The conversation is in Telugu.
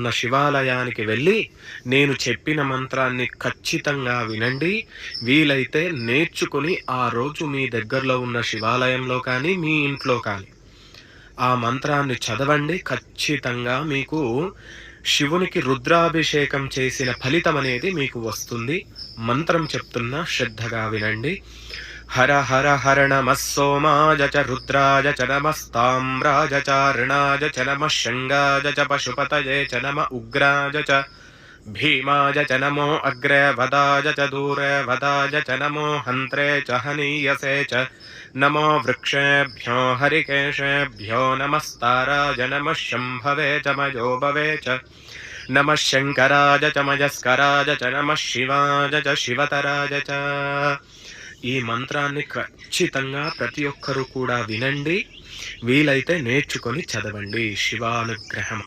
ఉన్న శివాలయానికి వెళ్ళి నేను చెప్పిన మంత్రాన్ని ఖచ్చితంగా వినండి. వీలైతే నేర్చుకొని ఆ రోజు మీ దగ్గరలో ఉన్న శివాలయంలో కానీ, మీ ఇంట్లో కానీ ఆ మంత్రాన్ని చదవండి. ఖచ్చితంగా మీకు శివునికి రుద్రాభిషేకం చేసిన ఫలితమనేది మీకు వస్తుంది. మంత్రం చెప్తున్నా శ్రద్ధగా వినండి. హర హర హర నమః సోమాయ చ రుద్రాయ చ నమస్తామ్రాయ చ రుణాయ చ నమః శంగాయ చ పశుపతయే చ నమ ఉగ్రాయ చ భీమాయ చ నమో అగ్రే వదాయ చ దూరే వదాయ చ నమో హంత్రే చ హనీయసే చ నమో వృక్షేభ్యో హరికేశేభ్యో నమస్తారాయ నమః శంభవే చ మయోభవే చ నమః శంకరాయ చ మయస్కరాయ చ నమః శివాయ చ శివతరాయ చ. ఈ మంత్రాన్ని ఖచ్చితంగా ప్రతి ఒక్కరూ కూడా వినండి. వీలైతే నేర్చుకొని చదవండి. శివానుగ్రహం.